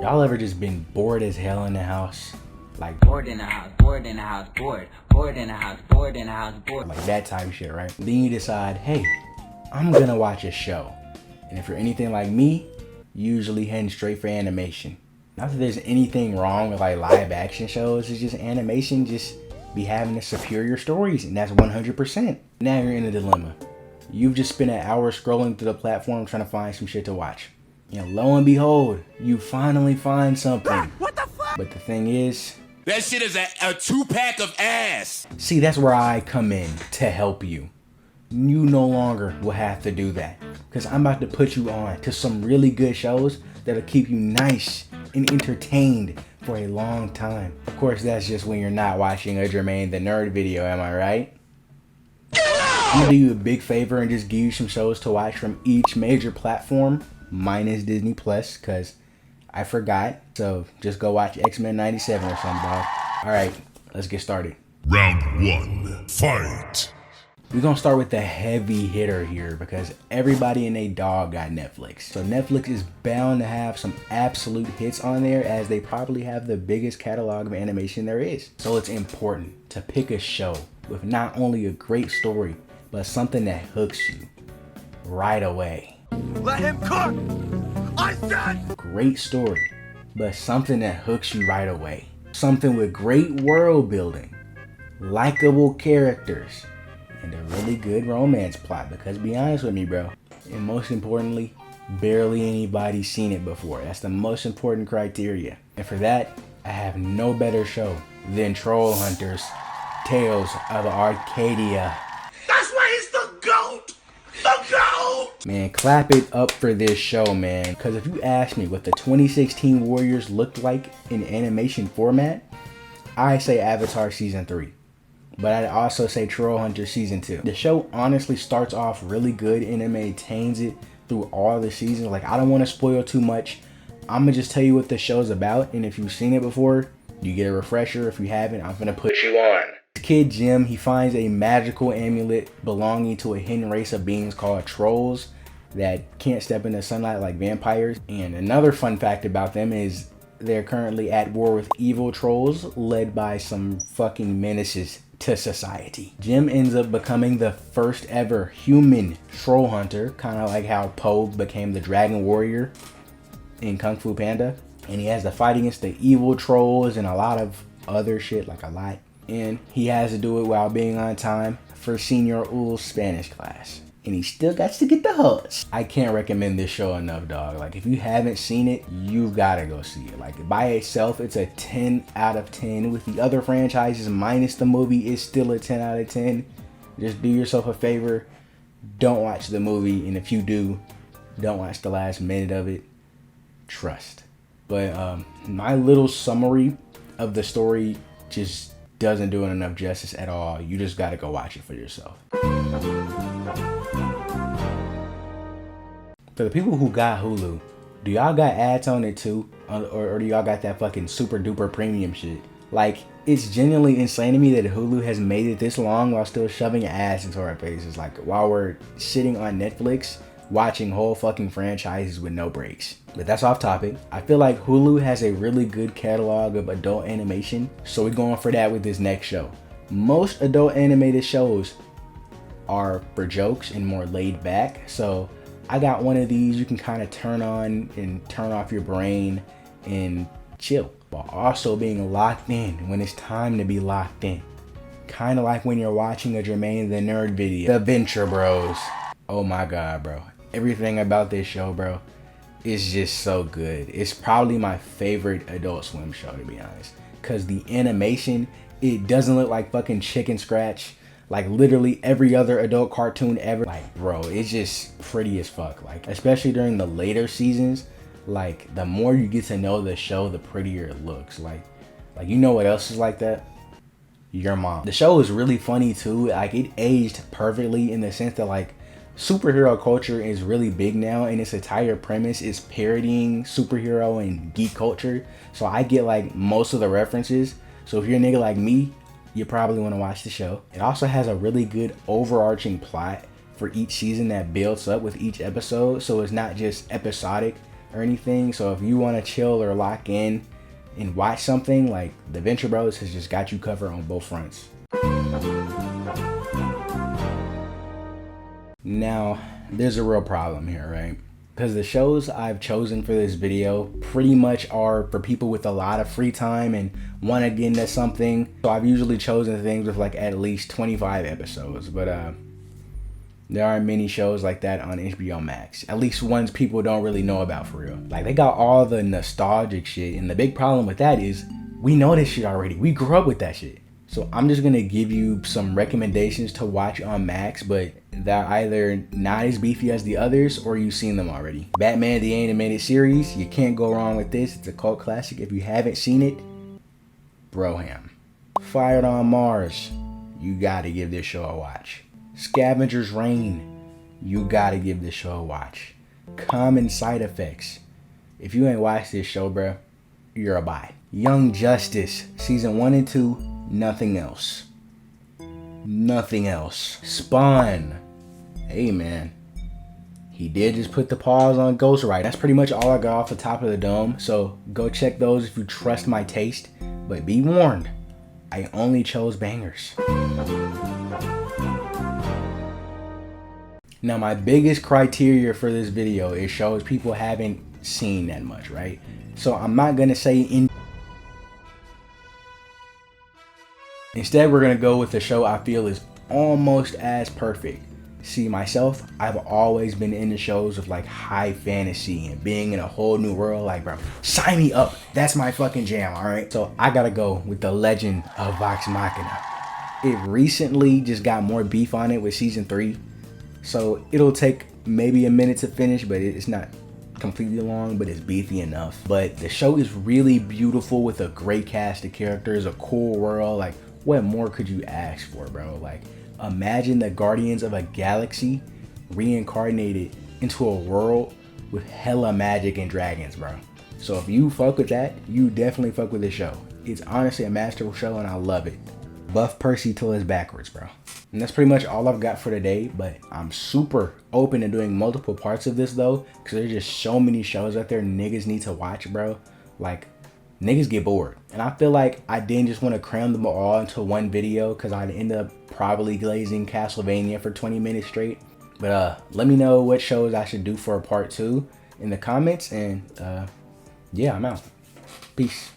Y'all ever just been bored as hell in the house? Like bored in the house, bored in the house, bored in the house, bored in the house, bored. Like that type of shit, right? Then you decide, hey, I'm gonna watch a show. And if you're anything like me, usually heading straight for animation. Not that there's anything wrong with like live action shows, it's just animation just be having the superior stories, and that's 100%. Now you're in a dilemma. You've just spent an hour scrolling through the platform trying to find some shit to watch. And lo and behold, you finally find something. What the fuck? But the thing is, that shit is a 2-pack of ass. See, that's where I come in to help you. You no longer will have to do that, because I'm about to put you on to some really good shows that'll keep you nice and entertained for a long time. Of course, that's just when you're not watching a Jermaine the Nerd video, am I right? I'm gonna do you a big favor and just give you some shows to watch from each major platform, minus Disney Plus, because I forgot. So just go watch X-Men 97 or something, dog. Alright, let's get started. Round 1, fight! We're gonna start with the heavy hitter here because everybody and they dog got Netflix. So Netflix is bound to have some absolute hits on there, as they probably have the biggest catalog of animation there is. So it's important to pick a show with not only a great story, but something that hooks you right away. Let him cook! I said! Great story, but something that hooks you right away. Something with great world building, likable characters, and a really good romance plot, because be honest with me, bro, and most importantly, barely anybody's seen it before. That's the most important criteria. And for that, I have no better show than Trollhunters, Tales of Arcadia. That's why he's the GOAT! The GOAT! Man, clap it up for this show, man. Because if you ask me what the 2016 Warriors looked like in animation format, I say Avatar Season 3. But I'd also say Trollhunters Season 2. The show honestly starts off really good and it maintains it through all the seasons. Like, I don't want to spoil too much. I'm going to just tell you what the show's about. And if you've seen it before, you get a refresher. If you haven't, I'm going to put you on. This kid Jim, he finds a magical amulet belonging to a hidden race of beings called trolls that can't step in the sunlight like vampires. And another fun fact about them is they're currently at war with evil trolls led by some fucking menaces to society. Jim ends up becoming the first ever human troll hunter, kind of like how Po became the dragon warrior in Kung Fu Panda. And he has to fight against the evil trolls and a lot of other shit, like a lot. And he has to do it while being on time for Senor Ul's Spanish class. And he still got to get the hugs. I can't recommend this show enough, dog. Like, if you haven't seen it, you've got to go see it. Like, by itself, it's a 10 out of 10. With the other franchises minus the movie, it's still a 10 out of 10. Just do yourself a favor. Don't watch the movie. And if you do, don't watch the last minute of it. Trust. But my little summary of the story just doesn't do it enough justice at all. You just got to go watch it for yourself. For the people who got Hulu, do y'all got ads on it too? Or do y'all got that fucking super duper premium shit? Like, it's genuinely insane to me that Hulu has made it this long while still shoving ads into our faces. Like, while we're sitting on Netflix, watching whole fucking franchises with no breaks. But that's off topic. I feel like Hulu has a really good catalog of adult animation, so we're going for that with this next show. Most adult animated shows are for jokes and more laid back, so I got one of these you can kind of turn on and turn off your brain and chill, while also being locked in when it's time to be locked in. Kind of like when you're watching a Jermaine the Nerd video. The Venture Bros. Oh my god, bro. Everything about this show, bro, is just so good. It's probably my favorite Adult Swim show, to be honest. Because the animation, it doesn't look like fucking chicken scratch. Like literally every other adult cartoon ever. Like, bro, it's just pretty as fuck. Like, especially during the later seasons, like the more you get to know the show, the prettier it looks. Like you know what else is like that? Your mom. The show is really funny too. Like, it aged perfectly in the sense that like superhero culture is really big now, and its entire premise is parodying superhero and geek culture. So I get like most of the references. So if you're a nigga like me, you probably want to watch the show. It also has a really good overarching plot for each season that builds up with each episode. So it's not just episodic, or anything. So if you want to chill or lock in and watch something, like the Venture Bros has just got you covered on both fronts. Now, there's a real problem here, right? Because the shows I've chosen for this video pretty much are for people with a lot of free time and want to get into something. So I've usually chosen things with like at least 25 episodes, but there aren't many shows like that on HBO Max. At least ones people don't really know about for real. Like, they got all the nostalgic shit, and the big problem with that is we know this shit already. We grew up with that shit. So I'm just gonna give you some recommendations to watch on Max, but they're either not as beefy as the others or you've seen them already. Batman the Animated Series, you can't go wrong with this. It's a cult classic. If you haven't seen it, broham. Fired on Mars, you gotta give this show a watch. Scavengers Reign, you gotta give this show a watch. Common Side Effects, if you ain't watched this show, bruh, you're a bye. Young Justice, season 1 and 2, nothing else. Nothing else. Spawn, hey man, he did just put the pause on Ghost Rider. That's pretty much all I got off the top of the dome, so go check those if you trust my taste, but be warned, I only chose bangers. Now, my biggest criteria for this video is shows people haven't seen that much, right? So I'm not gonna say instead, we're gonna go with a show I feel is almost as perfect. See, myself, I've always been into shows of like high fantasy and being in a whole new world. Like, bro, sign me up. That's my fucking jam, all right? So I gotta go with the Legend of Vox Machina. It recently just got more beef on it with season 3. So it'll take maybe a minute to finish, but it's not completely long, but it's beefy enough. But the show is really beautiful with a great cast of characters, a cool world. Like, what more could you ask for, bro? Like, imagine the Guardians of a Galaxy reincarnated into a world with hella magic and dragons, bro. So if you fuck with that, you definitely fuck with this show. It's honestly a masterful show and I love it. Buff Percy till it's backwards, bro. And that's pretty much all I've got for today, but I'm super open to doing multiple parts of this though, because there's just so many shows out there niggas need to watch, bro. Like, niggas get bored. And I feel like I didn't just want to cram them all into one video, because I'd end up probably glazing Castlevania for 20 minutes straight. But let me know what shows I should do for a part 2 in the comments, and yeah, I'm out. Peace.